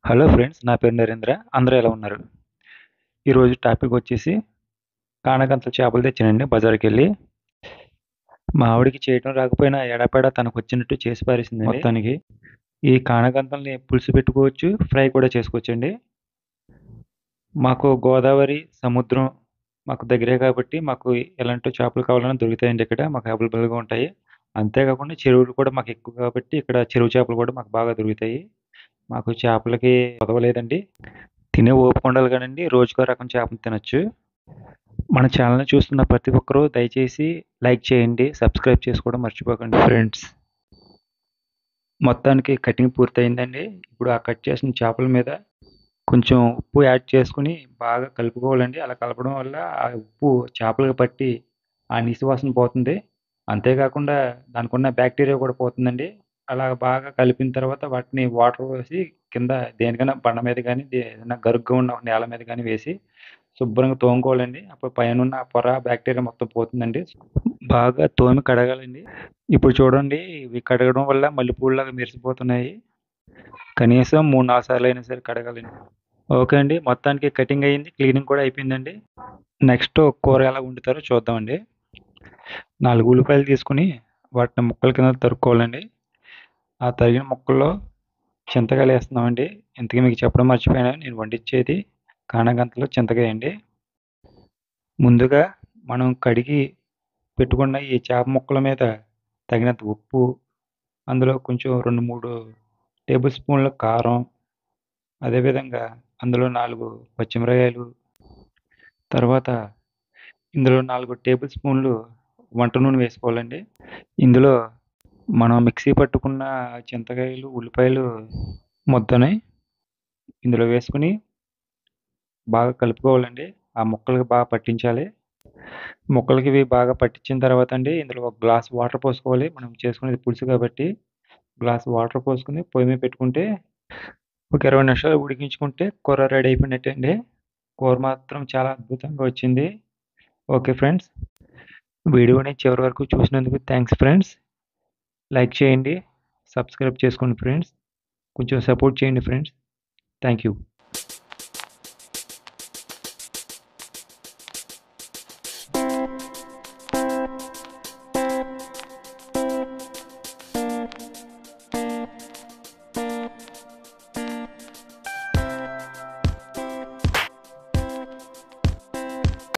Hello friends, నా పేరు నరేంద్ర. అందరూ ఎలా ఉన్నారు? ఈరోజు టాపిక్ వచ్చేసి కానగంతల చేపలు తెచ్చానండి బజార్‌కెళ్ళి. మా ఆవిడకి చేయటం రాకపోయినా ఎడాపెడా తనకొచ్చినట్టు చేసి పారేసిందండి మొత్తానికి. ఈ కానగంతల్ని పులుసు పెట్టుకోవచ్చు, ఫ్రై కూడా చేసుకోవచ్చండి. మాకు గోదావరి, సముద్రం మాకు దగ్గరే కాబట్టి మాకు ఎలాంటి చేపలు కావాలన్నా దొరుకుతాయండి ఇక్కడ. మాకు అవైలబుల్‌గా ఉంటాయి. అంతేకాకుండా చెరువులు కూడా మాకు ఎక్కువ కాబట్టి ఇక్కడ చెరువు చేపలు కూడా మాకు బాగా దొరుకుతాయి. మాకు చేపలకి కొదవలేదండి. తినే ఓపిక ఉండాలి గానండి, రోజుకో రకం చేపలు తినొచ్చు. మన ఛానల్‌ని చూస్తున్న ప్రతి ఒక్కరూ దయచేసి లైక్ చేయండి, సబ్స్క్రైబ్ చేసుకోవడం మర్చిపోకండి ఫ్రెండ్స్. మొత్తానికి కటింగ్ పూర్తయిందండి. ఇప్పుడు ఆ కట్ చేసిన చేపల మీద కొంచెం ఉప్పు యాడ్ చేసుకొని బాగా కలుపుకోవాలండి. అలా కలపడం వల్ల ఆ ఉప్పు చేపలకు పట్టి ఆ నీసువాసన పోతుంది. అంతేకాకుండా దానికున్న బ్యాక్టీరియా కూడా పోతుందండి. అలా బాగా కలిపిన తర్వాత వాటిని వాటర్ పోసి కింద దేనికైనా బండ మీద గానీ, ఏదైనా గరుగ్గా ఉన్న నేల మీద గానీ వేసి శుభ్రంగా తోముకోవాలండి. అప్పుడు పైనున్న ఆ పొర, బ్యాక్టీరియా మొత్తం పోతుందండి. బాగా తోమి కడగాలండి. ఇప్పుడు చూడండి, ఇవి కడగడం వల్ల మల్లెపూలులాగా మెరిసిపోతున్నాయి. కనీసం 3, 4 సార్లయినా సరే కడగాలండి. ఓకే అండి. మొత్తానికి కటింగ్ అయింది. క్లీనింగ్ కూడా అయిపోయిందండి. నెక్స్ట్ కూర ఎలా వండుతారో చూద్దామండి. 4 ఉల్లిపాయలు తీసుకొని వాటిని ముక్కల కింద తరుక్కోవాలండి. ఆ తరిగిన ముక్కల్లో చింతకాయలేస్తున్నామండి. ఇంతకీ మీకు చెప్పడం మర్చిపోయాను. నేను వండించేది కానగంతలు చింతకాయ అండి. ముందుగా మనం కడిగి పెట్టుకున్న ఈ చేప ముక్కల మీద తగినంత ఉప్పు, అందులో కొంచెం 2, 3 టేబుల్ స్పూన్ల కారం, అదేవిధంగా అందులో 4 పచ్చిమిరపకాయలు, తర్వాత ఇందులో 4 టేబుల్ స్పూన్లు వంట నూనె వేసుకోవాలండి. ఇందులో మనం మిక్సీ పట్టుకున్న చింతకాయలు, ఉల్లిపాయలు ముద్దని ఇందులో వేసుకొని బాగా కలుపుకోవాలండి. ఆ ముక్కలకి బాగా పట్టించాలి. ముక్కలకి ఇవి బాగా పట్టించిన తర్వాత అండి, ఇందులో ఒక గ్లాస్ వాటర్ పోసుకోవాలి. మనం చేసుకునేది పులుసు కాబట్టి గ్లాస్ వాటర్ పోసుకొని పొయ్యి మీద పెట్టుకుంటే ఒక 20 నిమిషాలు ఉడికించుకుంటే కూర రెడీ అయిపోయినట్టే అండి. కూర మాత్రం చాలా అద్భుతంగా వచ్చింది. ఓకే ఫ్రెండ్స్, వీడియోని చివరి వరకు చూసినందుకు థ్యాంక్స్ ఫ్రెండ్స్. లైక్ చేయండి, సబ్స్క్రైబ్ చేసుకోండి ఫ్రెండ్స్. కొంచెం సపోర్ట్ చేయండి ఫ్రెండ్స్. Thank you.